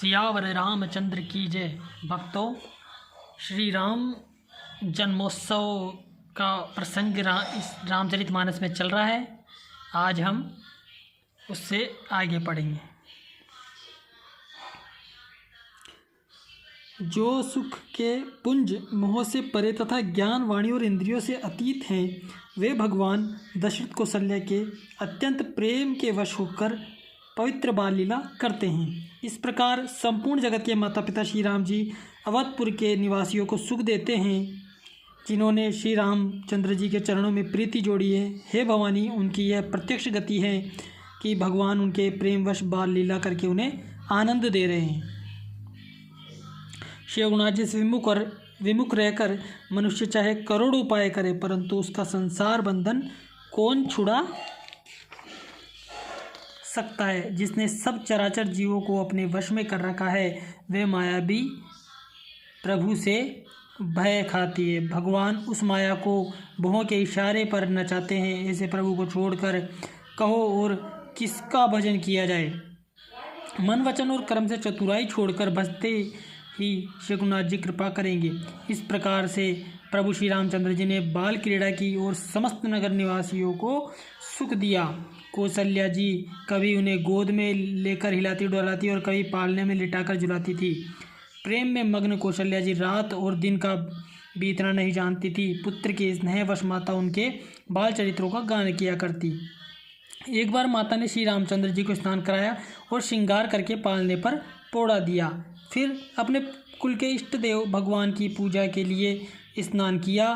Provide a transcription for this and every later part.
सियावर रामचंद्र की जय। भक्तों, श्री राम जन्मोत्सव का प्रसंग इस रामचरितमानस में चल रहा है। आज हम उससे आगे पढ़ेंगे। जो सुख के पुंज मोह से परे तथा ज्ञान वाणी और इंद्रियों से अतीत हैं, वे भगवान दशरथ कौशल्या के अत्यंत प्रेम के वश होकर पवित्र बाल लीला करते हैं। इस प्रकार संपूर्ण जगत के माता पिता श्री राम जी अवधपुर के निवासियों को सुख देते हैं, जिन्होंने श्री रामचंद्र जी के चरणों में प्रीति जोड़ी है। हे भवानी, उनकी यह प्रत्यक्ष गति है कि भगवान उनके प्रेमवश बाल लीला करके उन्हें आनंद दे रहे हैं। श्री रघुनाथ जी से विमुख रहकर मनुष्य चाहे करोड़ उपाय करे, परंतु उसका संसार बंधन कौन छुड़ा सकता है। जिसने सब चराचर जीवों को अपने वश में कर रखा है, वे मायावी प्रभु से भय खाती है। भगवान उस माया को भौं के इशारे पर नचाते हैं। ऐसे प्रभु को छोड़कर कहो और किसका भजन किया जाए। मन वचन और कर्म से चतुराई छोड़कर बसते ही श्री रघुनाथ जी कृपा करेंगे। इस प्रकार से प्रभु श्री रामचंद्र जी ने बाल क्रीड़ा की और समस्त नगर निवासियों को सुख दिया। कौशल्या जी कभी उन्हें गोद में लेकर हिलाती डुलाती और कभी पालने में लिटाकर झुलाती थी। प्रेम में मग्न कौशल्या जी रात और दिन का बीतना नहीं जानती थी। पुत्र के स्नेहवश माता उनके बाल चरित्रों का गान किया करती। एक बार माता ने श्री रामचंद्र जी को स्नान कराया और श्रृंगार करके पालने पर पोड़ा दिया। फिर अपने कुल के इष्ट देव भगवान की पूजा के लिए स्नान किया।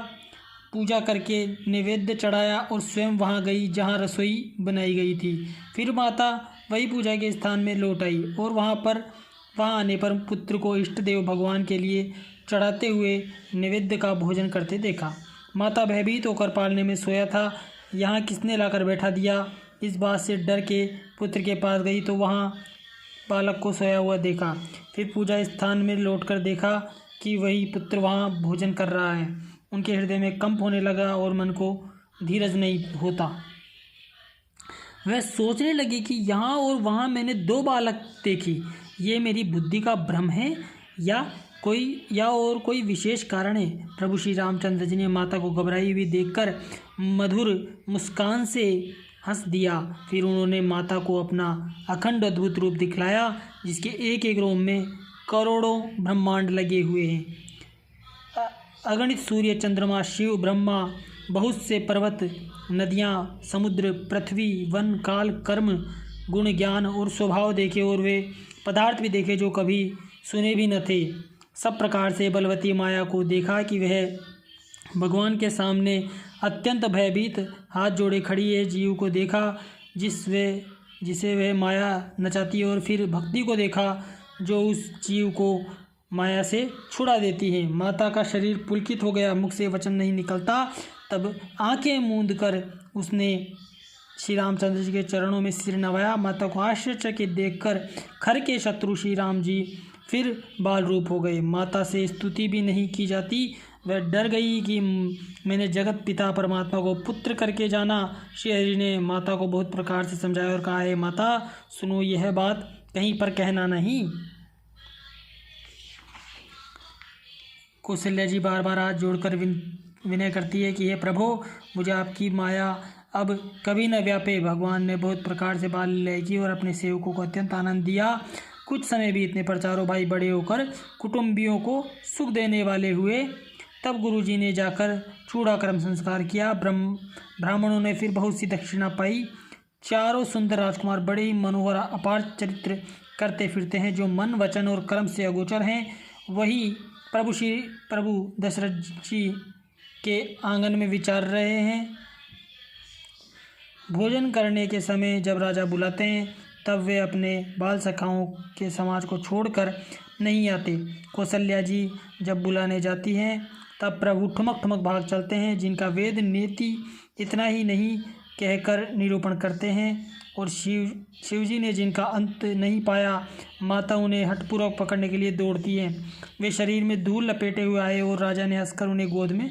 पूजा करके नैवेद्य चढ़ाया और स्वयं वहाँ गई जहाँ रसोई बनाई गई थी। फिर माता वही पूजा के स्थान में लौट आई और वहाँ आने पर पुत्र को इष्ट देव भगवान के लिए चढ़ाते हुए नैवेद्य का भोजन करते देखा। माता भयभीत होकर पालने में सोया था, यहाँ किसने लाकर बैठा दिया। इस बात से डर के पुत्र के पास गई तो वहाँ बालक को सोया हुआ देखा। फिर पूजा स्थान में लौटकर देखा कि वही पुत्र वहाँ भोजन कर रहा है। उनके हृदय में कंप होने लगा और मन को धीरज नहीं होता। वह सोचने लगी कि यहाँ और वहाँ मैंने दो बालक देखे। ये मेरी बुद्धि का भ्रम है या और कोई विशेष कारण है। प्रभु श्री रामचंद्र जी ने माता को घबराई हुई देखकर मधुर मुस्कान से हंस दिया। फिर उन्होंने माता को अपना अखंड अद्भुत रूप दिखलाया, जिसके एक एक रोम में करोड़ों ब्रह्मांड लगे हुए हैं। अगणित सूर्य, चंद्रमा, शिव, ब्रह्मा, बहुत से पर्वत, नदियाँ, समुद्र, पृथ्वी, वन, काल, कर्म, गुण, ज्ञान और स्वभाव देखे और वे पदार्थ भी देखे जो कभी सुने भी न थे। सब प्रकार से बलवती माया को देखा कि वह भगवान के सामने अत्यंत भयभीत हाथ जोड़े खड़ी है। जीव को देखा जिसे वह माया नचाती है और फिर भक्ति को देखा जो उस जीव को माया से छुड़ा देती है। माता का शरीर पुलकित हो गया, मुख से वचन नहीं निकलता। तब आंखें मूंद कर उसने श्री रामचंद्र जी के चरणों में सिर नवाया। माता को आश्चर्यचकित देखकर खर के शत्रु श्री राम जी फिर बाल रूप हो गए। माता से स्तुति भी नहीं की जाती। वह डर गई कि मैंने जगत पिता परमात्मा को पुत्र करके जाना। श्री हरि ने माता को बहुत प्रकार से समझाया और कहा, है माता सुनो, यह बात कहीं पर कहना नहीं। कौशल्या जी बार बार हाथ जोड़कर विनय करती है कि हे प्रभु, मुझे आपकी माया अब कभी न व्यापे। भगवान ने बहुत प्रकार से बाल लीला की और अपने सेवकों को अत्यंत आनंद दिया। कुछ समय बीतने पर चारों भाई बड़े होकर कुटुंबियों को सुख देने वाले हुए। तब गुरुजी ने जाकर चूड़ाक्रम संस्कार किया। ब्राह्मणों ने फिर बहुत सी दक्षिणा पाई। चारों सुंदर राजकुमार बड़े ही मनोहर अपार चरित्र करते फिरते हैं, जो मन वचन और कर्म से अगोचर हैं। वही प्रभु दशरथ जी के आंगन में विचार रहे हैं। भोजन करने के समय जब राजा बुलाते हैं, तब वे अपने बाल सखाओं के समाज को छोड़कर नहीं आते। कौशल्या जी जब बुलाने जाती हैं, तब प्रभु ठुमक ठुमक भाग चलते हैं। जिनका वेद नीति इतना ही नहीं कहकर निरूपण करते हैं, और शिवजी ने जिनका अंत नहीं पाया, माता उन्हें हठपूर्वक पकड़ने के लिए दौड़ती है। वे शरीर में धूल लपेटे हुए आए और राजा ने हंसकर उन्हें गोद में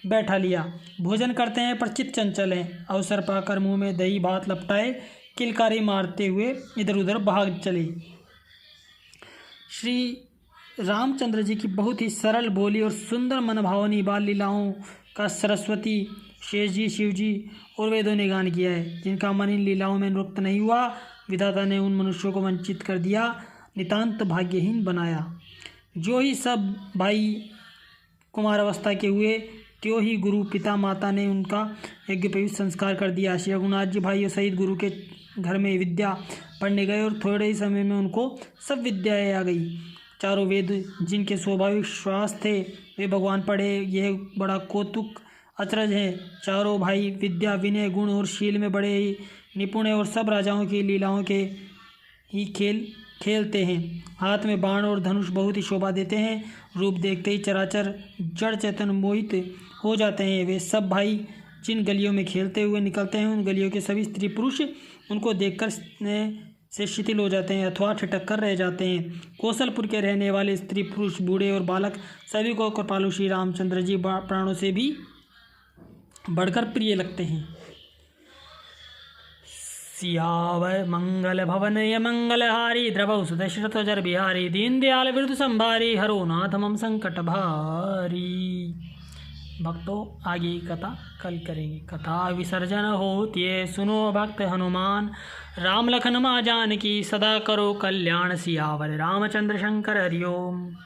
बैठा लिया। भोजन करते हैं पर चित्त चंचल है। अवसर पाकर मुंह में दही भात लपटाए किलकारी मारते हुए इधर उधर भाग चले। श्री रामचंद्र जी की बहुत ही सरल बोली और सुंदर मनभावनी बाल लीलाओं का सरस्वती, शेष जी, शिव जी और वेदों ने गान किया है। जिनका मन इन लीलाओं में निरुक्त नहीं हुआ, विधाता ने उन मनुष्यों को वंचित कर दिया, नितांत भाग्यहीन बनाया। जो ही सब भाई कुमार अवस्था के हुए, त्यों ही गुरु पिता माता ने उनका यज्ञोपवीत संस्कार कर दिया। श्री रघुनाथ जी भाइयों सहित गुरु के घर में विद्या पढ़ने गए और थोड़े ही समय में उनको सब विद्याएँ आ गई। चारों वेद जिनके स्वाभाविक श्वास थे वे भगवान पढ़े। यह बड़ा कौतुक अचरज है। चारों भाई विद्या, विनय, गुण और शील में बड़े ही निपुण है और सब राजाओं की लीलाओं के ही खेल खेलते हैं। हाथ में बाण और धनुष बहुत ही शोभा देते हैं। रूप देखते ही चराचर जड़ चेतन मोहित हो जाते हैं। वे सब भाई जिन गलियों में खेलते हुए निकलते हैं, उन गलियों के सभी स्त्री पुरुष उनको देखकर से शिथिल हो जाते हैं अथवा ठिठक कर रह जाते हैं। कौशलपुर के रहने वाले स्त्री पुरुष, बूढ़े और बालक सभी को कृपालु श्री रामचंद्र जी प्राणों से भी बढ़कर प्रिय लगते हैं। सियावर मंगल भवन ये मंगलहारी, द्रवौ सुदशरथ जर बिहारी, दीन दयाल विरुद्ध संभारी, हरो नाथ मम संकट भारी। भक्तों, आगे कथा कल करेंगे। कथा विसर्जन होतिए सुनो भक्त हनुमान, राम लखन मां जानकी सदा करो कल्याण। सियावर रामचंद्र शंकर हरि ओम।